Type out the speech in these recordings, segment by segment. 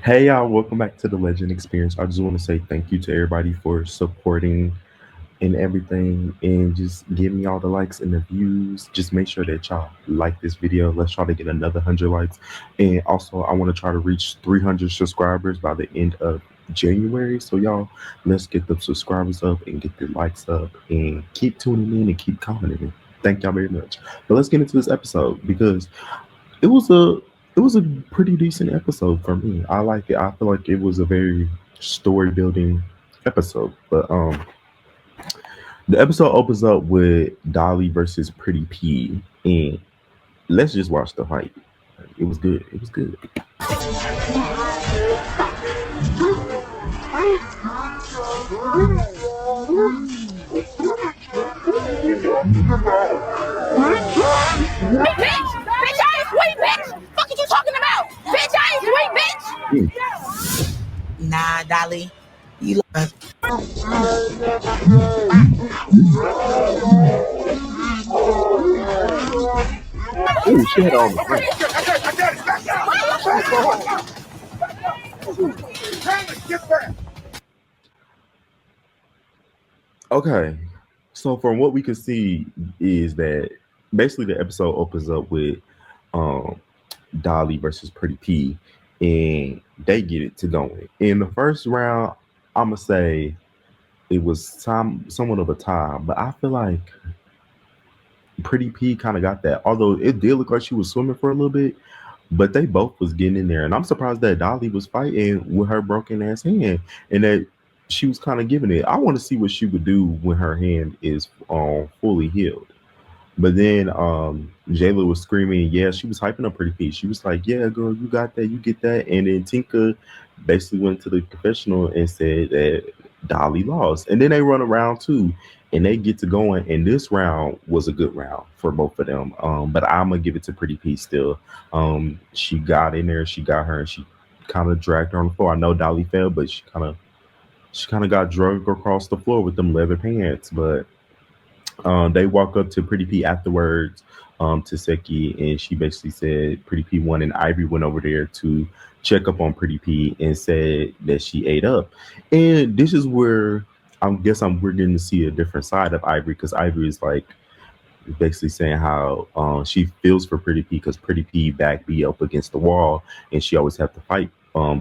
Hey y'all, welcome back to the Legend Experience. I just want to say thank you to everybody for supporting and everything and just give me all the likes and the views. Just make sure that y'all like this video. Let's try to get another 100 likes. And also, I want to try to reach 300 subscribers by the end of January. So, y'all, let's get the subscribers up and get the likes up and keep tuning in and keep commenting. Thank y'all very much. But let's get into this episode because it was a it was a pretty decent episode for me. I like it. I feel like it was a very story building episode. But the episode opens up with Dolly versus Pretty P, and let's just watch the fight. It was good. It was good. Bitch, I ain't sweet, bitch. Fuck is you talking about? Bitch, I ain't sweet, Mm. bitch. Nah, Dolly. You look. Ooh, she had it on the front. Okay, so from what we can see is that basically the episode opens up with um Dolly versus Pretty P, and they get it to going. In the first round, I'm gonna say it was somewhat of a tie, but I feel like Pretty P kind of got that. Although it did look like she was swimming for a little bit, but they both was getting in there, and I'm surprised that Dolly was fighting with her broken ass hand, and that she was kind of giving it. I want to see what she would do when her hand is fully healed. But then Jayla was screaming, yeah, she was hyping up Pretty P. She was like, yeah, girl, you got that, you get that. And then Tinka basically went to the confessional and said that Dolly lost. And then they run around too, and they get to going. And this round was a good round for both of them. But I'm gonna give it to Pretty P still. She got in there, she got her, and she kind of dragged her on the floor. I know Dolly fell, but she kind of got dragged across the floor with them leather pants. But they walk up to Pretty P afterwards, Tesehki, and she basically said Pretty P won, and Ivory went over there to check up on Pretty P and said that she ate up. And this is where we're getting to see a different side of Ivory because Ivory is like basically saying how she feels for Pretty P because Pretty P back be up against the wall and she always have to fight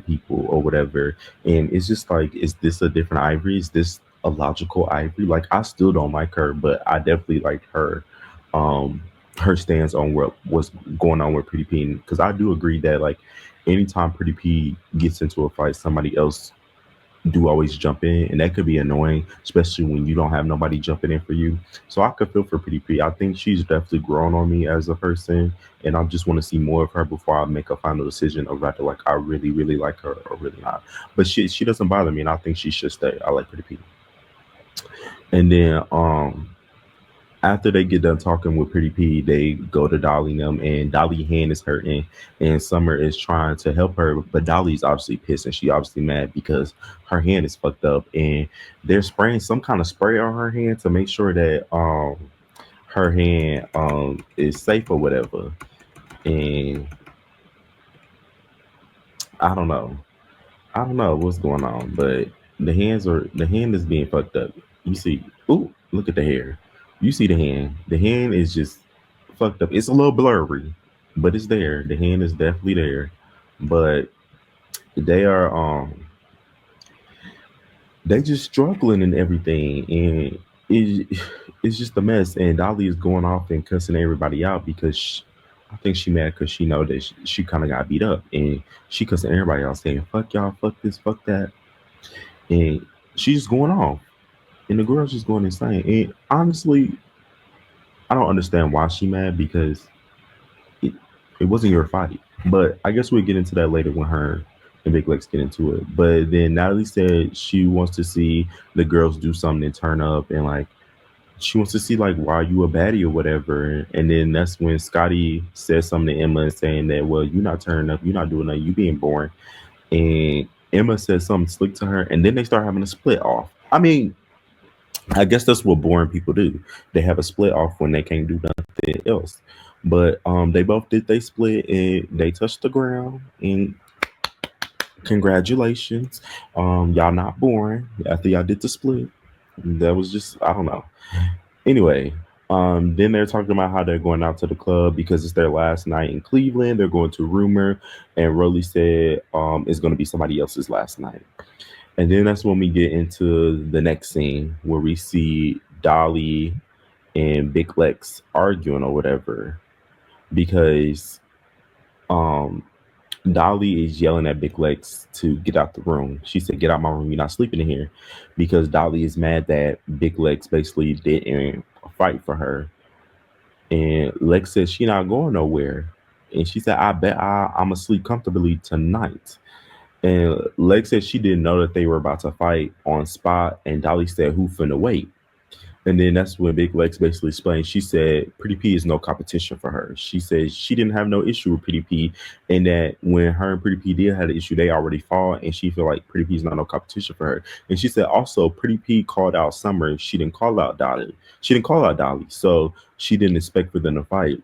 people or whatever. And it's just like, is this a different Ivory? Is this a logical Ivory? Like I still don't like her, but I definitely like um her stance on what's going on with Pretty P because I do agree that like anytime Pretty P gets into a fight, somebody else do always jump in, and that could be annoying, especially when you don't have nobody jumping in for you. So I could feel for Pretty P. I think she's definitely grown on me as a person, and I just want to see more of her before I make a final decision of whether like I really, really like her or really not. But she doesn't bother me, and I think she should stay. I like Pretty P. And then after they get done talking with Pretty P, they go to Dolly and them, and Dolly hand is hurting, and Summer is trying to help her, but Dolly's obviously pissed, and she obviously mad because her hand is fucked up, and they're spraying some kind of spray on her hand to make sure that her hand is safe or whatever, and I don't know, I don't know what's going on, but the hand is being fucked up. You see, ooh, look at the hair. You see the hand. The hand is just fucked up. It's a little blurry, but it's there. The hand is definitely there. But they are they just struggling and everything, and it's just a mess. And Dolly is going off and cussing everybody out because I think she mad because she know that she kind of got beat up, and she cussing everybody out saying "fuck y'all, fuck this, fuck that," and she's going off, and the girl's just going insane. And honestly, I don't understand why she mad because it, it wasn't your fight. But I guess we'll get into that later when her and Big Lex get into it. But then Natalie said she wants to see the girls do something and turn up and like she wants to see like why you a baddie or whatever. And then that's when Scotty says something to Emma and saying that well you're not turning up, you're not doing nothing, you being boring. And Emma says something slick to her, and then they start having a split off. I mean, I guess that's what boring people do. They have a split off when they can't do nothing else. But they both did they split and they touched the ground and Congratulations. Y'all not born after y'all did the split. That was just I don't know. Anyway, then they're talking about how they're going out to the club because it's their last night in Cleveland. They're going to Rumor, and Rolly said it's going to be somebody else's last night. And then that's when we get into the next scene where we see Dolly and Big Lex arguing or whatever because um Dolly is yelling at Big Lex to get out the room. She said, "Get out my room. You're not sleeping in here," because Dolly is mad that Big Lex basically didn't fight for her. And Lex says she not going nowhere. And she said, "I bet I'm asleep comfortably tonight." And Lex said she didn't know that they were about to fight on spot. And Dolly said, "Who finna wait?" And then that's when Big Lex basically explained. She said Pretty P is no competition for her. She said she didn't have no issue with Pretty P, and that when her and Pretty P did have an issue, they already fought, and she feel like Pretty P is not no competition for her. And she said also Pretty P called out Summer. She didn't call out Dolly. She didn't call out Dolly, so she didn't expect for them to fight.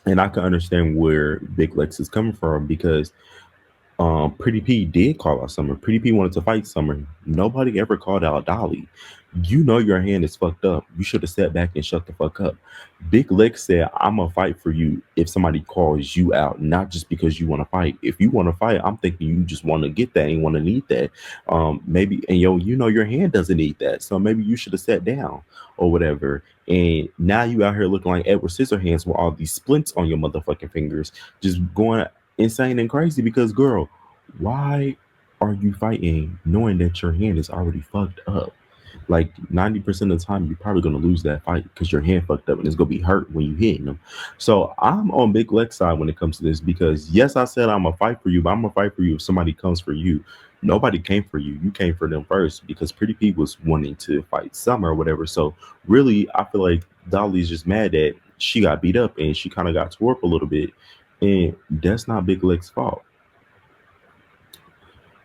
And I can understand where Big Lex is coming from because Pretty P did call out Summer. Pretty P wanted to fight Summer. Nobody ever called out Dolly. You know your hand is fucked up. You should have sat back and shut the fuck up. Big Lex said, "I'm gonna fight for you if somebody calls you out, not just because you want to fight. If you want to fight, I'm thinking you just want to get that and want to need that. Maybe and you know your hand doesn't need that, so maybe you should have sat down or whatever. And now you out here looking like Edward Scissorhands with all these splints on your motherfucking fingers, just going insane and crazy because girl, why are you fighting knowing that your hand is already fucked up? Like 90% of the time, you're probably gonna lose that fight because your hand fucked up and it's gonna be hurt when you hitting them. So I'm on Big Lex side when it comes to this because yes, I said I'm gonna fight for you, but I'm gonna fight for you if somebody comes for you. Nobody came for you. You came for them first because Pretty P was wanting to fight Summer or whatever. So really, I feel like Dolly's just mad that she got beat up and she kind of got tore up a little bit, and that's not Big Leg's fault.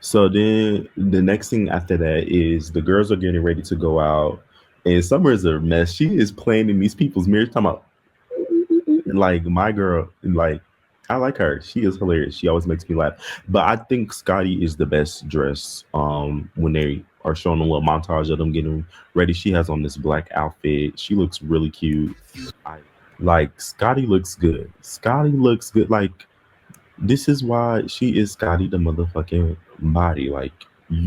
So then the next thing after that is the girls are getting ready to go out, and Summer is a mess. She is playing in these people's mirrors, talking about like my girl, like I like her. She is hilarious. She always makes me laugh. But I think Scotty is the best dressed. When they are showing a little montage of them getting ready, she has on this black outfit. She looks really cute. I like Scotty looks good. Scotty looks good. Like this is why she is Scotty the motherfucking body. Like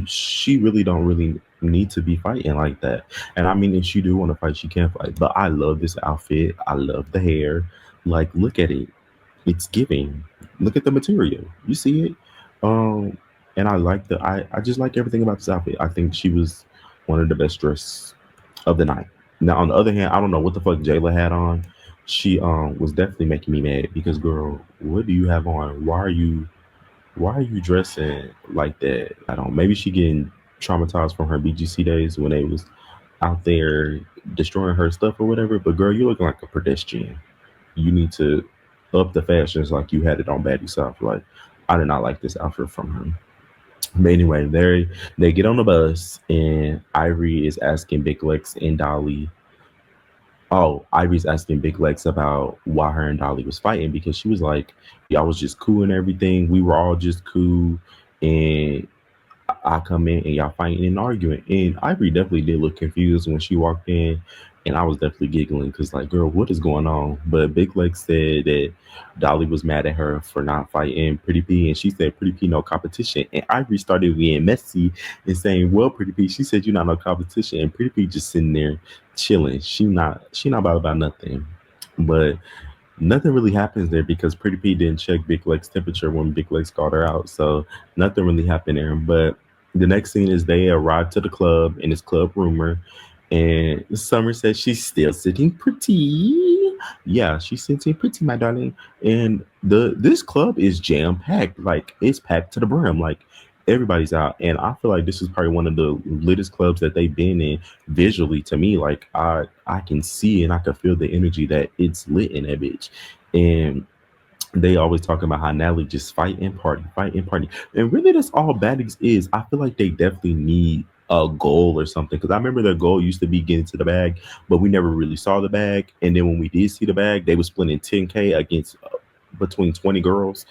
she really don't really need to be fighting like that. And I mean, if she do want to fight, she can fight. But I love this outfit. I love the hair. Like, look at it. It's giving. Look at the material. You see it. Um, and I like I just like everything about this outfit. I think she was one of the best dressed of the night. Now, on the other hand, I don't know what the fuck Jayla had on. She was definitely making me mad because girl, what do you have on? Why are you dressing like that? I don't. Maybe she getting traumatized from her BGC days when they was out there destroying her stuff or whatever. But girl, you looking like a pedestrian. You need to up the fashions like you had it on Baddie South. Like I did not like this outfit from her. But anyway, they get on the bus and Ivory is asking Big Lex and Dolly. Oh, Ivory's asking Big Lex about why her and Dolly was fighting because she was like, "Y'all was just cool and everything. We were all just cool, and I come in and y'all fighting and arguing." And Ivory definitely did look confused when she walked in, and I was definitely giggling because, like, girl, what is going on? But Big Leg said that Dolly was mad at her for not fighting Pretty P, and she said Pretty P no competition. And Ivory started being messy and saying, "Well, Pretty P, she said you're not no competition," and Pretty P just sitting there chilling. She not about nothing, but nothing really happens there because Pretty P didn't check Big Leg's temperature when Big Legs called her out. So nothing really happened there. But the next scene is they arrive to the club and it's club rumor. And Summer says she's still sitting pretty. Yeah, she's sitting pretty, my darling. And this club is jam packed. Like it's packed to the brim. Like everybody's out. And I feel like this is probably one of the latest clubs that they've been in visually to me. Like I can see and I can feel the energy that it's lit in that bitch. And they always talking about how Natalie just fight and party. And really that's all Baddies is. I feel like they definitely need a goal or something. Cause I remember their goal used to be getting to the bag, but we never really saw the bag. And then when we did see the bag, they were splitting 10K against between 20 girls.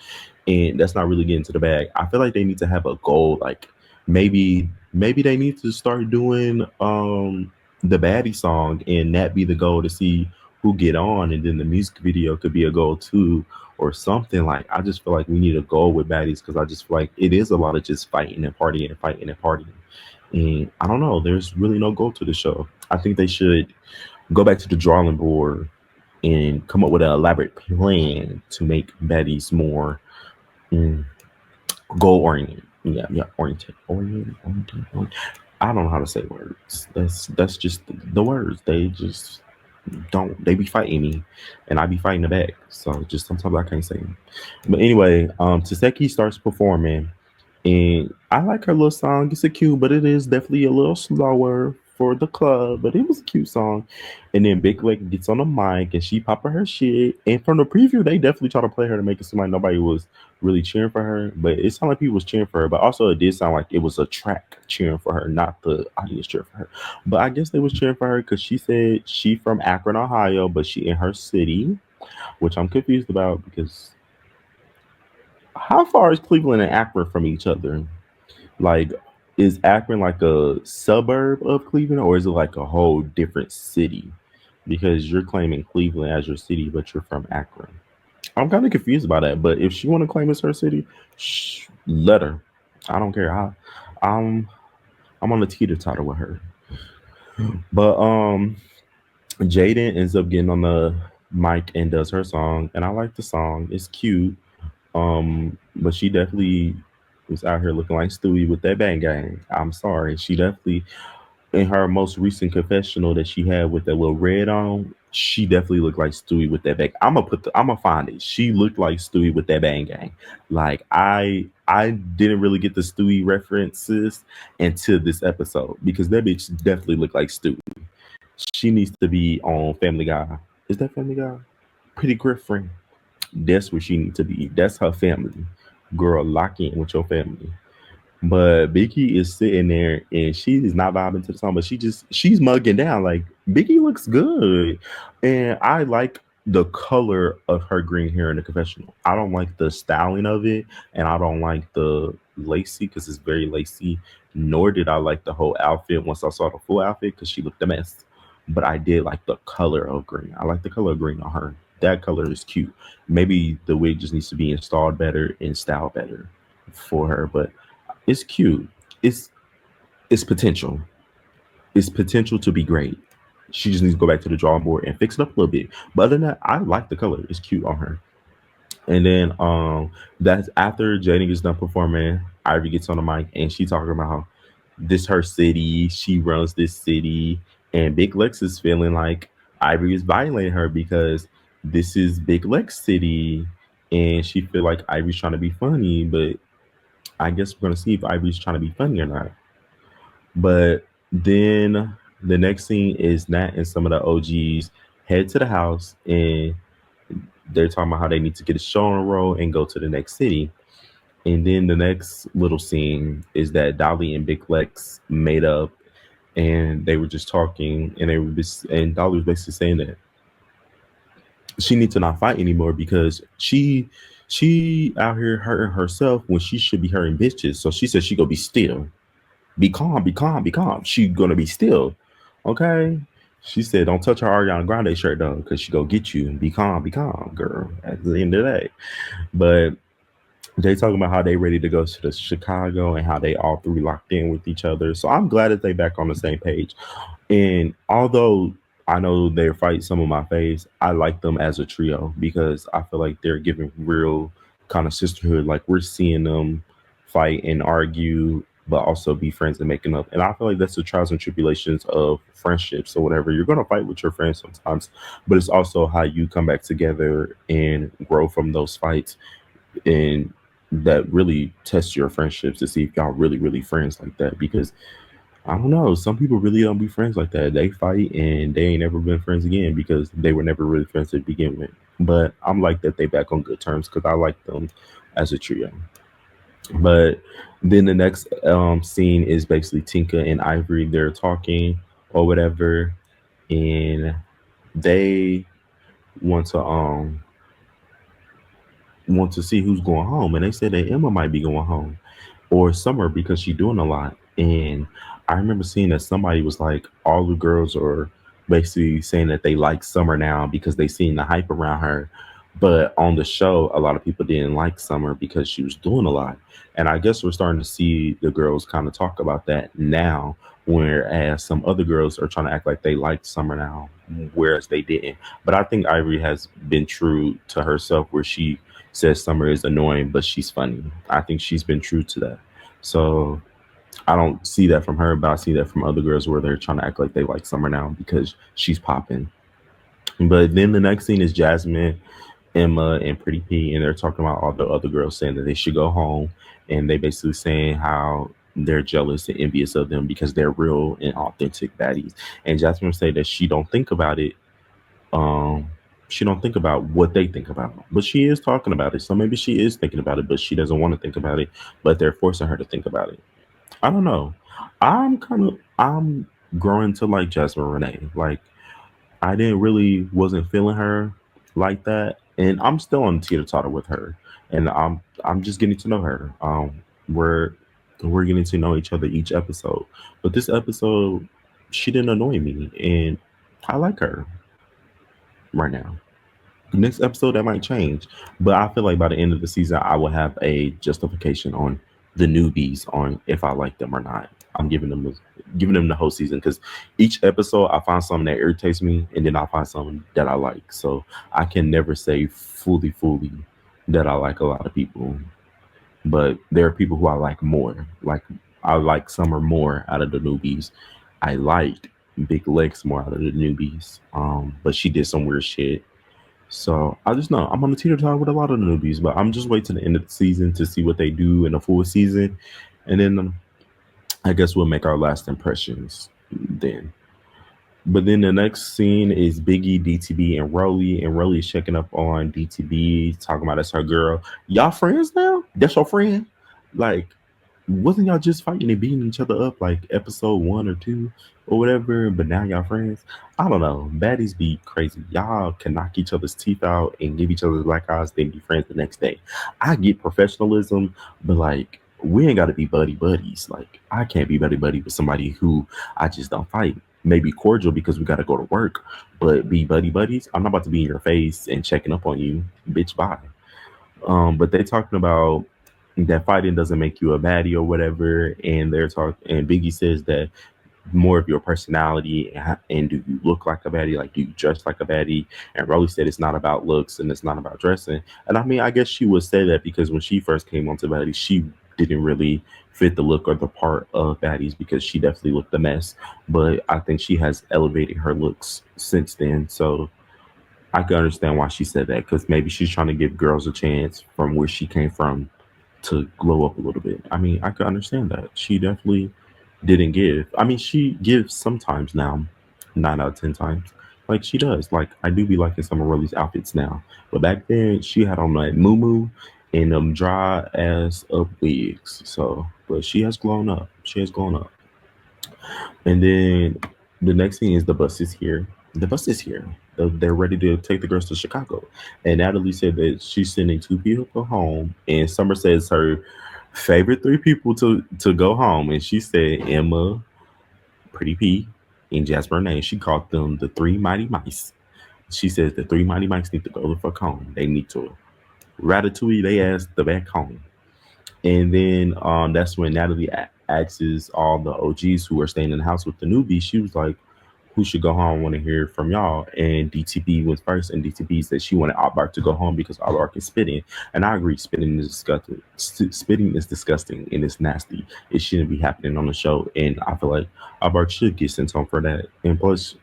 and that's not really getting to the bag. I feel like they need to have a goal. Like maybe they need to start doing the baddie song, and that be the goal to see who get on, and then the music video could be a goal too, or something. Like I just feel like we need a goal with baddies because I just feel like it is a lot of just fighting and partying and fighting and partying. And I don't know, there's really no goal to the show. I think they should go back to the drawing board and come up with an elaborate plan to make baddies more mm, goal oriented. Yeah, yeah, oriented. I don't know how to say words. That's just the words. They just don't. They be fighting me, and I be fighting the back. So just sometimes I can't say them. But anyway, Tesehki starts performing, and I like her little song. It's a cute, but it is definitely a little slower for the club. But it was a cute song. And then Big Leg gets on the mic and she popping her shit. And from the preview, they definitely try to play her to make it seem like nobody was really cheering for her. But it sounded like people was cheering for her. But also it did sound like it was a track cheering for her, not the audience cheering for her. But I guess they was cheering for her because she said she from Akron, Ohio, but she in her city, which I'm confused about because how far is Cleveland and Akron from each other? Like, is Akron like a suburb of Cleveland, or is it like a whole different city? Because you're claiming Cleveland as your city, but you're from Akron. I'm kind of confused about that. But if she want to claim it's her city, let her. I don't care. I'm I'm on the teeter totter with her. But Jaden ends up getting on the mic and does her song, and I like the song. It's cute. But she definitely was out here looking like Stewie with that bang gang. I'm sorry. She definitely in her most recent confessional that she had with that little red on, she definitely looked like Stewie with that bang. I'm gonna find it. She looked like Stewie with that bang gang. Like I didn't really get the Stewie references until this episode because that bitch definitely looked like Stewie. She needs to be on Family Guy. Is that Family Guy? Pretty Griffin. That's where she needs to be. That's her family. Girl, lock in with your family. But Biggie is sitting there and she is not vibing to the song, but she's mugging down. Like Biggie looks good. And I like the color of her green hair in the confessional. I don't like the styling of it, and I don't like the lacy because it's very lacy. Nor did I like the whole outfit once I saw the full outfit because she looked a mess. But I did like the color of green. I like the color of green on her. That color is cute. Maybe the wig just needs to be installed better and styled better for her. But it's cute. It's it's potential. It's potential to be great. She just needs to go back to the drawing board and fix it up a little bit. But other than that, I like the color. It's cute on her. And then that's after Jaden gets done performing, Ivy gets on the mic and she talking about how this her city, she runs this city, and Big Lex is feeling like Ivy is violating her because this is Big Lex city, and she feel like Ivy's trying to be funny, but I guess we're gonna see if Ivy's trying to be funny or not. But then the next scene is Nat and some of the OGs head to the house and they're talking about how they need to get a show on a roll and go to the next city. And then the next little scene is that Dolly and Big Lex made up and they were just talking and and Dolly was basically saying that she needs to not fight anymore because she out here hurting herself when she should be hurting bitches. So she said she gonna be still. Be calm, be calm, be calm. She gonna be still. Okay. She said, "Don't touch her Ariana Grande shirt though, because she go get you. Be calm, girl." At the end of the day, but they talking about how they ready to go to the Chicago and how they all three locked in with each other. So I'm glad that they back on the same page. And although I know they fight some of my faves, I like them as a trio because I feel like they're giving real kind of sisterhood. Like we're seeing them fight and argue, but also be friends and making up. And I feel like that's the trials and tribulations of friendships or whatever. You're gonna fight with your friends sometimes, but it's also how you come back together and grow from those fights and that really test your friendships to see if y'all really friends like that because I don't know. Some people really don't be friends like that. They fight and they ain't never been friends again because they were never really friends to begin with. But I'm like that they back on good terms because I like them as a trio. But then the next scene is basically Tinka and Ivory. They're talking or whatever, and they want to want to see who's going home, and they said that Emma might be going home or Summer because she's doing a lot. And I remember seeing that somebody was like, all the girls are basically saying that they like Summer now because they seen the hype around her. But on the show, a lot of people didn't like Summer because she was doing a lot. And I guess we're starting to see the girls kind of talk about that now, whereas some other girls are trying to act like they like Summer now, whereas they didn't. But I think Ivory has been true to herself, where she says Summer is annoying, but she's funny. I think she's been true to that. So I don't see that from her, but I see that from other girls where they're trying to act like they like Summer now because she's popping. But then the next scene is Jasmine, Emma, and Pretty P, and they're talking about all the other girls saying that they should go home, and they basically saying how they're jealous and envious of them because they're real and authentic baddies. And Jasmine say that she don't think about it. Um, she don't think about what they think about, but she is talking about it. So maybe she is thinking about it, but she doesn't want to think about it. But they're forcing her to think about it. I don't know. I'm growing to like Jasmine Renee. Like I didn't really wasn't feeling her like that, and I'm still on teeter totter with her, and I'm just getting to know her. We're we're getting to know each other each episode, but this episode she didn't annoy me, and I like her right now. Next episode that might change, but I feel like by the end of the season I will have a justification on the newbies on if I like them or not. I'm giving them the whole season because each episode I find something that irritates me and then I find something that I like. So I can never say fully that I like a lot of people, but there are people who I like more. Like I like Summer more out of the newbies. I liked Big Legs more out of the newbies. But she did some weird shit, so I just know I'm on the teeter totter with a lot of the newbies, but I'm just waiting to the end of the season to see what they do in the full season, and then I guess we'll make our last impressions then. But then the next scene is Biggie, DTB, and Rolly is checking up on DTB, talking about that's her girl. Y'all friends now? That's your friend? Like, wasn't y'all just fighting and beating each other up like episode 1 or 2 or whatever? But now y'all friends? I don't know. Baddies be crazy. Y'all can knock each other's teeth out and give each other black eyes, then be friends the next day. I get professionalism, but like, we ain't got to be buddy buddies. Like, I can't be buddy buddy with somebody who I just don't fight. Maybe cordial because we got to go to work, but be buddy buddies. I'm not about to be in your face and checking up on you, bitch. Bye. But they talking about that fighting doesn't make you a baddie or whatever, and they're talking. And Biggie says that more of your personality and do you look like a baddie? Like, do you dress like a baddie? And Rolly said it's not about looks and it's not about dressing. And I mean, I guess she would say that because when she first came onto Baddies, she didn't really fit the look or the part of Baddies because she definitely looked a mess. But I think she has elevated her looks since then. So I can understand why she said that because maybe she's trying to give girls a chance from where she came from to glow up a little bit. I mean, I could understand that. She definitely didn't give. I mean, she gives sometimes now, 9 out of 10 times. Like she does. Like I do be liking some of Rolly's outfits now, but back then she had on like moo and dry ass up wigs. So, but she has grown up. She has grown up. And then the next thing is the bus is here. The bus is here. They're ready to take the girls to Chicago. And Natalie said that she's sending 2 people home. And Summer says her favorite 3 people to go home. And she said Emma, Pretty P, and Jasper Name. She called them the 3 mighty mice. She says the 3 mighty mice need to go the fuck home. They need to ratatouille they ass the back home. And then that's when Natalie asks all the OGs who are staying in the house with the newbies. She was like, "Who should go home? I want to hear from y'all." And DTP was first, and DTP said she wanted Akbar to go home because Akbar is spitting. And I agree, spitting is disgusting. Spitting is disgusting and it's nasty. It shouldn't be happening on the show. And I feel like Akbar should get sent home for that. And plus,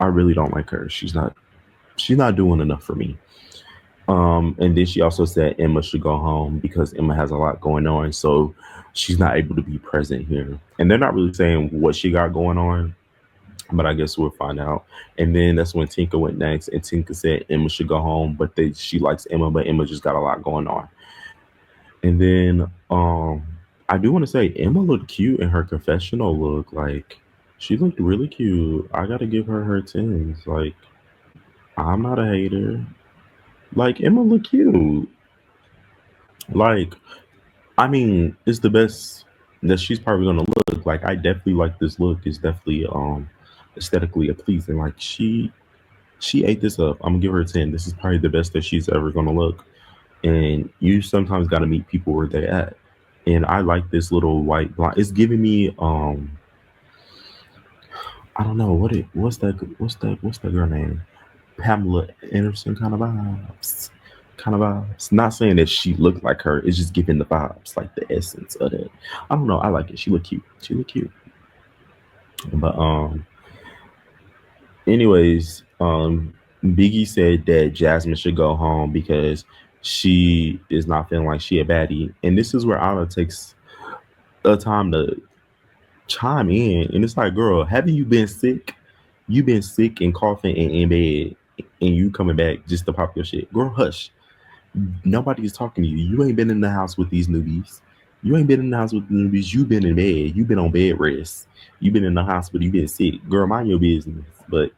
I really don't like her. She's not doing enough for me. And then she also said Emma should go home because Emma has a lot going on, so she's not able to be present here. And they're not really saying what she got going on, but I guess we'll find out. And then that's when Tinka went next, and Tinka said Emma should go home, but she likes Emma, but Emma just got a lot going on. And then I do want to say Emma looked cute in her confessional look. Like she looked really cute. I gotta give her tens. Like I'm not a hater. Like Emma look cute. Like, I mean, it's the best that she's probably gonna look. Like, I definitely like this look. It's definitely aesthetically pleasing. Like, she ate this up. I'm gonna give her a 10. This is probably the best that she's ever gonna look. And you sometimes gotta meet people where they at. And I like this little white blonde. It's giving me I don't know what's that girl name? Pamela Anderson kind of vibes. Kind of vibes. Not saying that she looked like her. It's just giving the vibes, like the essence of it. I don't know. I like it. She look cute. She look cute. But anyways, Biggie said that Jasmine should go home because she is not feeling like she a baddie, and this is where Anna takes a time to chime in, and it's like, girl, haven't you been sick? You been sick and coughing and in bed, and you coming back just to pop your shit, girl. Hush. Nobody is talking to you. You ain't been in the house with these newbies. You ain't been in the house with the newbies. You been in bed. You been on bed rest. You been in the hospital. You been sick. Girl, mind your business. But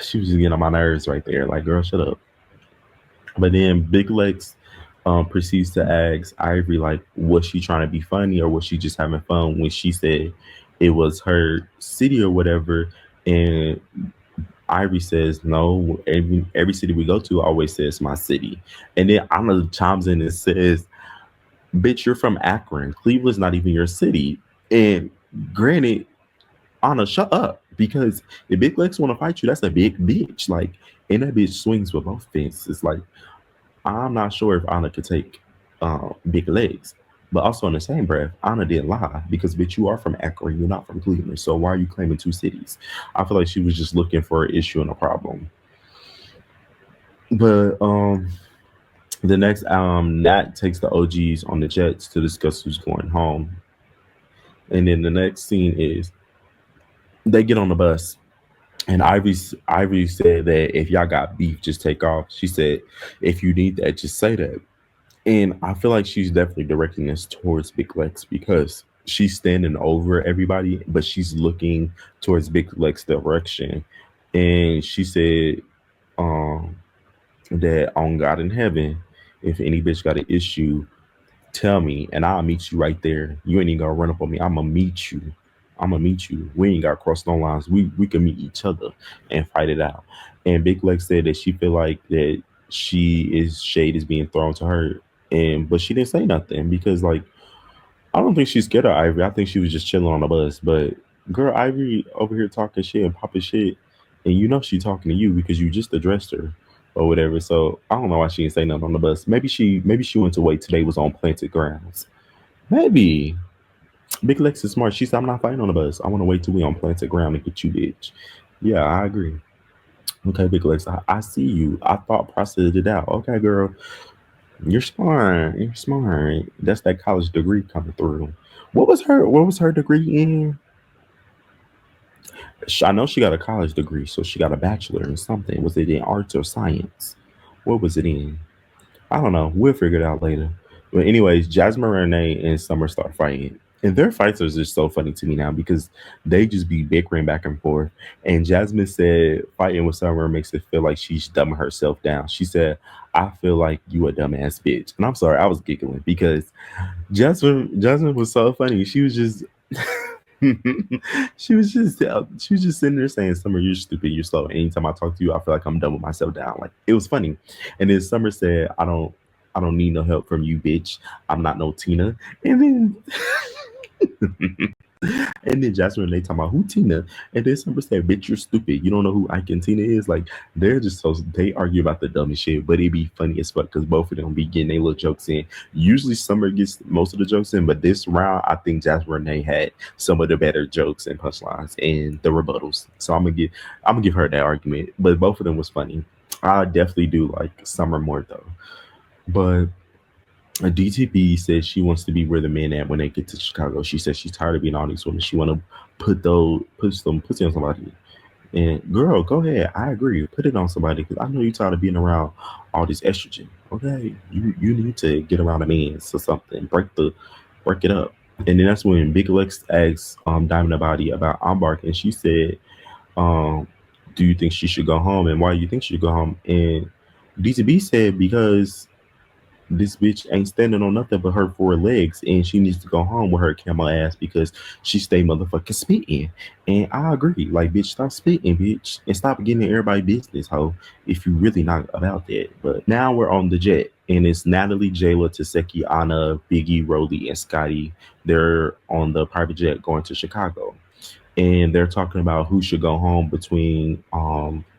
she was just getting on my nerves right there. Like, girl, shut up. But then Big Legs proceeds to ask Ivory, like, was she trying to be funny or was she just having fun when she said it was her city or whatever? And Ivory says, no, every city we go to always says my city. And then Anna chimes in and says, bitch, you're from Akron. Cleveland's not even your city. And granted, Anna, shut up. Because if Big Legs want to fight you, that's a big bitch. Like, and that bitch swings with both fences. Like, I'm not sure if Anna could take Big Legs. But also in the same breath, Anna didn't lie because bitch, you are from Akron, you're not from Cleveland. So why are you claiming two cities? I feel like she was just looking for an issue and a problem. But the next Nat takes the OGs on the jets to discuss who's going home. And then the next scene is they get on the bus. And Ivory said that if y'all got beef, just take off. She said, if you need that, just say that. And I feel like she's definitely directing this towards Big Lex because she's standing over everybody, but she's looking towards Big Lex direction. And she said um, that on God in heaven, if any bitch got an issue, tell me and I'll meet you right there. You ain't even gonna run up on me. I'm gonna meet you. I'm gonna meet you. We ain't got cross no lines. We can meet each other and fight it out. And Big Lex said that she feel like that she is shade is being thrown to her, and but she didn't say nothing because like I don't think she's scared of Ivory. I think she was just chilling on the bus. But girl, Ivory over here talking shit and popping shit, and you know she talking to you because you just addressed her or whatever. So I don't know why she didn't say nothing on the bus. Maybe she went to wait today was on planted grounds. Maybe. Big Lex is smart. She said, I'm not fighting on the bus. I want to wait till we on planted ground and get you, bitch. Yeah, I agree. Okay, Big Lex, I see you. I thought processed it out. Okay, girl, you're smart. You're smart. That's that college degree coming through. What was her degree in? I know she got a college degree, so she got a bachelor in something. Was it in arts or science? What was it in? I don't know. We'll figure it out later. But anyways, Jasmine Renee and Summer start fighting. And their fights are just so funny to me now because they just be bickering back and forth. And Jasmine said fighting with Summer makes it feel like she's dumbing herself down. She said, I feel like you a dumbass bitch. And I'm sorry, I was giggling because Jasmine was so funny. She was just she was just sitting there saying, Summer, you're stupid, you're slow. Anytime I talk to you, I feel like I'm dumbing myself down. Like it was funny. And then Summer said, I don't need no help from you, bitch. I'm not no Tina. And then and then Jasmine and they talking about who Tina. And then Summer said, bitch, you're stupid. You don't know who Ike and Tina is. Like they're just so they argue about the dumbest shit, but it be funny as fuck because both of them be getting their little jokes in. Usually Summer gets most of the jokes in, but this round I think Jasmine Renee had some of the better jokes and punchlines and the rebuttals. So I'm gonna give her that argument. But both of them was funny. I definitely do like Summer more though. But DTP says she wants to be where the men at when they get to Chicago. She says she's tired of being all these women. She want to put some pussy on somebody. And girl, go ahead. I agree. Put it on somebody because I know you're tired of being around all this estrogen. Okay, you need to get around a man or something. Break it up. And then that's when Big Lex asks Diamond Body about Embark, and she said, um, "Do you think she should go home? And why do you think she should go home?" And DTB said because this bitch ain't standing on nothing but her four legs, and she needs to go home with her camel ass because she stay motherfucking spitting. And I agree, like, bitch, stop spitting, bitch, and stop getting in everybody business, hoe. If you really not about that. But now we're on the jet, and it's Natalie, Jayla, Tesehki, Anna, Biggie, Rolly, and Scotty. They're on the private jet going to Chicago, and they're talking about who should go home between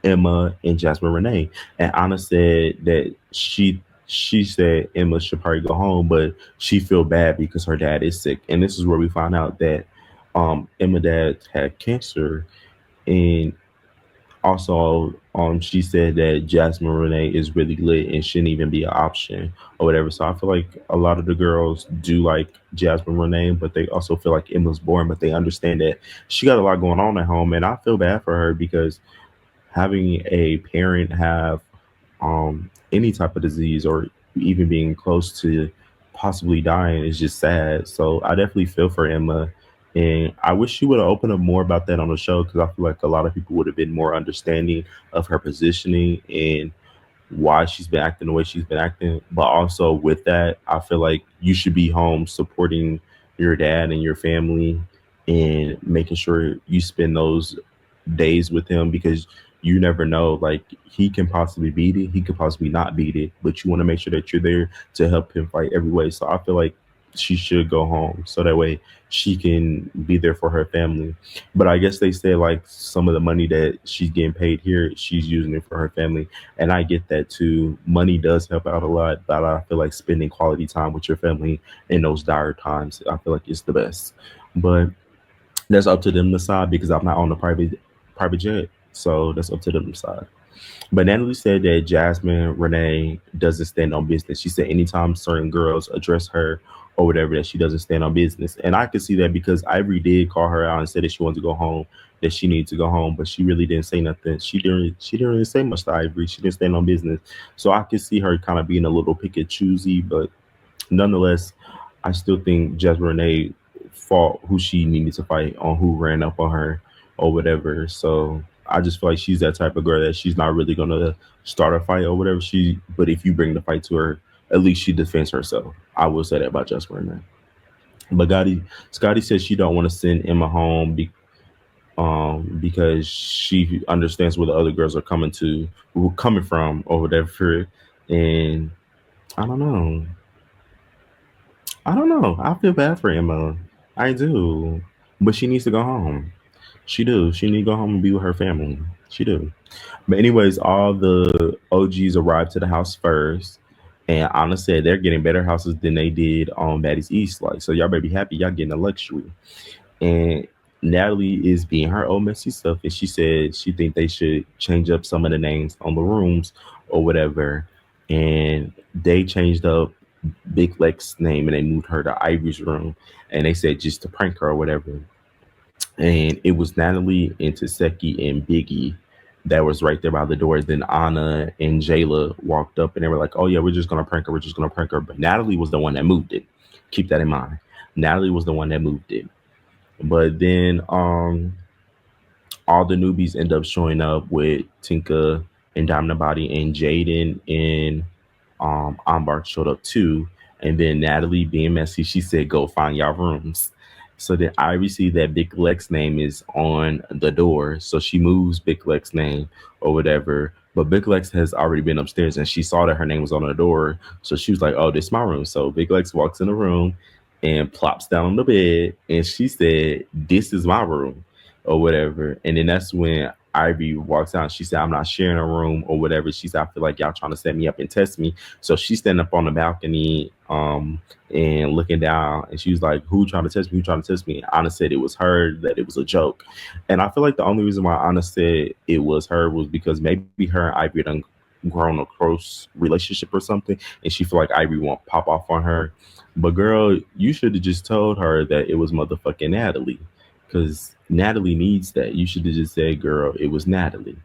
Emma and Jasmine Renee. And Anna said that she said Emma should probably go home, but she feel bad because her dad is sick. And this is where we find out that Emma dad had cancer, and also she said that Jasmine Renee is really lit and shouldn't even be an option or whatever. So I feel like a lot of the girls do like Jasmine Renee, but they also feel like Emma's boring, but they understand that she got a lot going on at home. And I feel bad for her because having a parent have any type of disease or even being close to possibly dying is just sad. So I definitely feel for Emma. And I wish she would have opened up more about that on the show because I feel like a lot of people would have been more understanding of her positioning and why she's been acting the way she's been acting. But also with that, I feel like you should be home supporting your dad and your family and making sure you spend those days with him because you never know. Like he can possibly beat it, he could possibly not beat it, but you want to make sure that you're there to help him fight every way. So I feel like she should go home so that way she can be there for her family. But I guess they say like some of the money that she's getting paid here, she's using it for her family. And I get that too. Money does help out a lot, but I feel like spending quality time with your family in those dire times, I feel like it's the best. But that's up to them to decide because I'm not on the private jet. So that's up to them to decide. But Natalie said that Jasmine Renee doesn't stand on business. She said anytime certain girls address her or whatever, that she doesn't stand on business. And I could see that because Ivory did call her out and said that she wanted to go home, that she needed to go home, but she really didn't say nothing. She didn't really say much to Ivory. She didn't stand on business. So I could see her kind of being a little picky choosy, but nonetheless, I still think Jasmine Renee fought who she needed to fight on who ran up on her or whatever. So I just feel like she's that type of girl that she's not really gonna start a fight or whatever. But if you bring the fight to her, at least she defends herself. I will say that about Jasmine Renee. But Scotty says she don't want to send Emma home because she understands where the other girls are coming from or whatever. And I don't know. I don't know. I feel bad for Emma. I do. But she needs to go home. She do. She need to go home and be with her family. She do. But anyways, all the OGs arrived to the house first. And Anna said they're getting better houses than they did on Baddies East. Like, so y'all better be happy y'all getting a luxury. And Natalie is being her old messy stuff, and she said she think they should change up some of the names on the rooms or whatever. And they changed up Big Lex's name and they moved her to Ivory's room, and they said just to prank her or whatever. And it was Natalie and Tesehki and Biggie that was right there by the doors. Then Anna and Jayla walked up and they were like, "Oh yeah, we're just gonna prank her. We're just gonna prank her." But Natalie was the one that moved it. Keep that in mind. Natalie was the one that moved it. But then all the newbies end up showing up with Tinka and Diamond Body, and Jaden and Ambar showed up too. And then Natalie, being messy, she said, "Go find y'all rooms." So then Ivy see that Big Lex name is on the door, so she moves Big Lex name or whatever. But Big Lex has already been upstairs, and she saw that her name was on the door, so she was like, "Oh, this is my room." So Big Lex walks in the room and plops down on the bed, and she said, "This is my room," or whatever. And then that's when Ivy walks out. She said, "I'm not sharing a room," or whatever. She said, "I feel like y'all trying to set me up and test me." So she's standing up on the balcony and looking down, and she was like, "Who trying to test me? Who trying to test me?" And Anna said it was her, that it was a joke. And I feel like the only reason why Anna said it was her was because maybe her and Ivy done grown a close relationship or something, and she feel like Ivy won't pop off on her. But girl, you should have just told her that it was motherfucking Natalie, because Natalie needs that. You should have just said, "Girl, it was Natalie."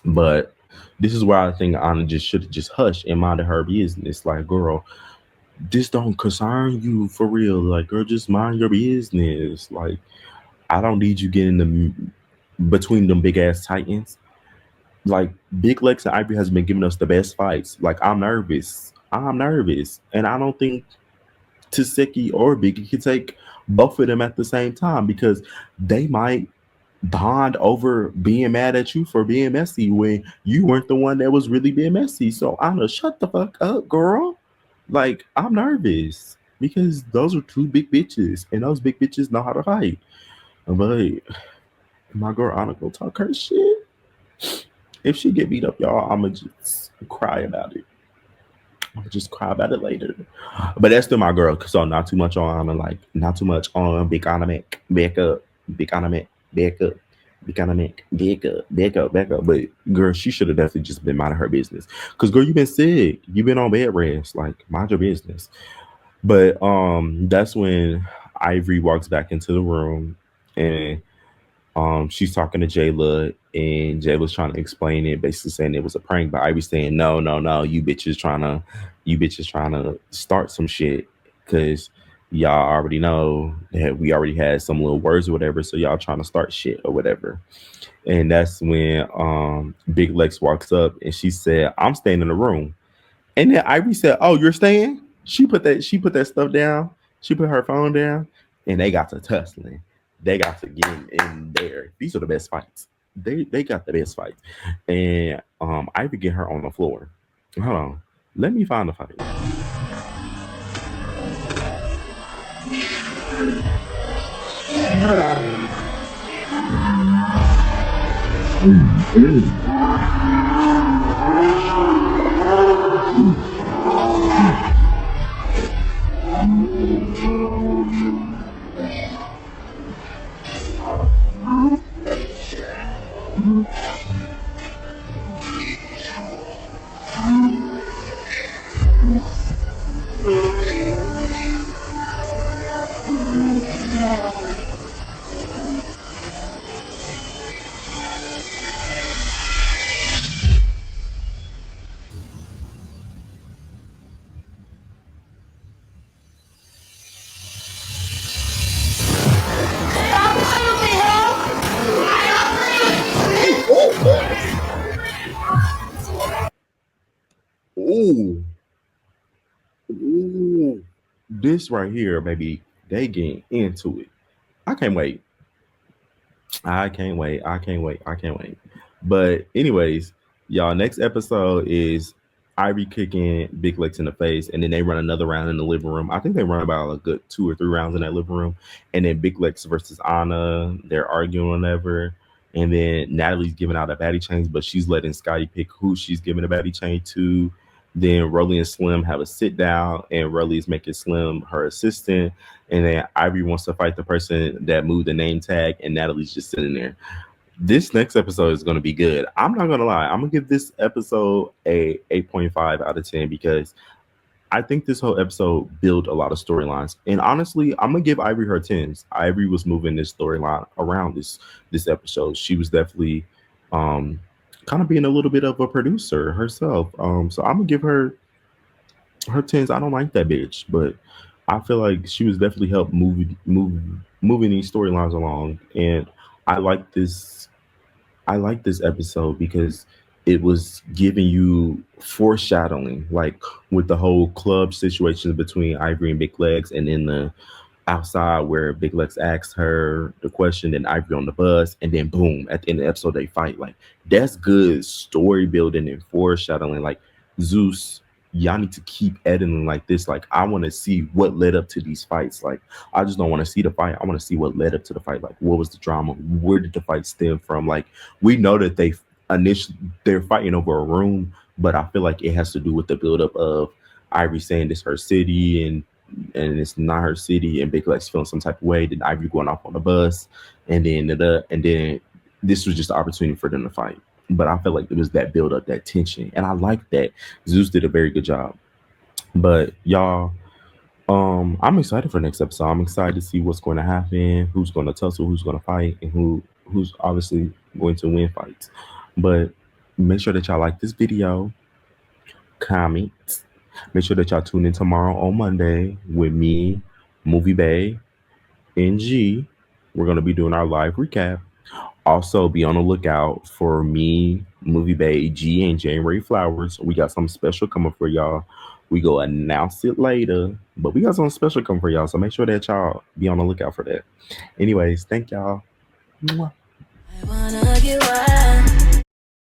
But this is why I think Anna just should have just hushed and minded her business. Like, girl, this don't concern you for real. Like, girl, just mind your business. Like, I don't need you getting between them big ass titans. Like, Big Lex and Ivory has been giving us the best fights. Like, I'm nervous. I'm nervous, and I don't think Tesehki or Biggie could take both of them at the same time because they might bond over being mad at you for being messy when you weren't the one that was really being messy. So Anna, shut the fuck up, girl. Like I'm nervous because those are two big bitches, and those big bitches know how to fight. But my girl Anna go talk her shit. If she get beat up, y'all, I'ma just cry about it. I'll just cry about it later. But that's still my girl. So not too much on like not too much on big anime back up. Big anime back up. Big anime back up. Back up. Back up. But girl, she should have definitely just been minding her business. Cause girl, you been sick. You been on bed rest. Like mind your business. But that's when Ivory walks back into the room and she's talking to Jayla, and Jayla's trying to explain it, basically saying it was a prank. But I was saying, no, no, no, you bitches trying to start some shit because y'all already know that we already had some little words or whatever. So y'all trying to start shit or whatever. And that's when Big Lex walks up and she said, "I'm staying in the room." And then Ivory said, "Oh, you're staying?" She put that stuff down. She put her phone down, and they got to tussling. They got to get in there. These are the best fights. They got the best fights. And Ivy get her on the floor. Hold on. Let me find the fight. Ooh, ooh. This right here, baby, they getting into it. I can't wait. I can't wait. I can't wait. I can't wait. But anyways, y'all, next episode is Ivory kicking Big Lex in the face, and then they run another round in the living room. I think they run about a good 2 or 3 rounds in that living room, and then Big Lex versus Anna, they're arguing whatever. And then Natalie's giving out a baddie change, but she's letting Scotty pick who she's giving a baddie change to. Then Rolly and Slim have a sit down, and Rolly's making Slim her assistant. And then Ivory wants to fight the person that moved the name tag, and Natalie's just sitting there. This next episode is going to be good. I'm not going to lie. I'm going to give this episode a 8.5 out of 10 because I think this whole episode built a lot of storylines. And honestly, I'm going to give Ivory her 10s. Ivory was moving this storyline around this episode. She was definitely um, kind of being a little bit of a producer herself. So I'm going to give her tens. I don't like that bitch, but I feel like she was definitely helped moving these storylines along. And I like this. I like this episode because it was giving you foreshadowing, like with the whole club situation between Ivory and Big Legs, and then the outside where Big Lex asks her the question, and Ivory on the bus, and then boom, at the end of the episode they fight. Like that's good story building and foreshadowing. Like Zeus, y'all need to keep editing like this. Like I want to see what led up to these fights. Like I just don't want to see the fight. I want to see what led up to the fight. Like what was the drama? Where did the fight stem from? Like we know that initially they're fighting over a room, but I feel like it has to do with the buildup of Ivory saying this her city and it's not her city, and Big Lex feeling some type of way. Then Ivory going off on the bus, and then this was just an opportunity for them to fight. But I felt like it was that build up, that tension, and I like that. Zeus did a very good job. But y'all, I'm excited for next episode. I'm excited to see what's going to happen, who's going to tussle, who's going to fight, and who's obviously going to win fights. But make sure that y'all like this video, comment. Make sure that y'all tune in tomorrow on Monday with me, Movie Bay, and G. We're gonna be doing our live recap. Also, be on the lookout for me, Movie Bay, G, and January Flowers. We got something special coming for y'all. We go announce it later, but we got something special coming for y'all, so make sure that y'all be on the lookout for that. Anyways, thank y'all. Mwah. I wanna get wild.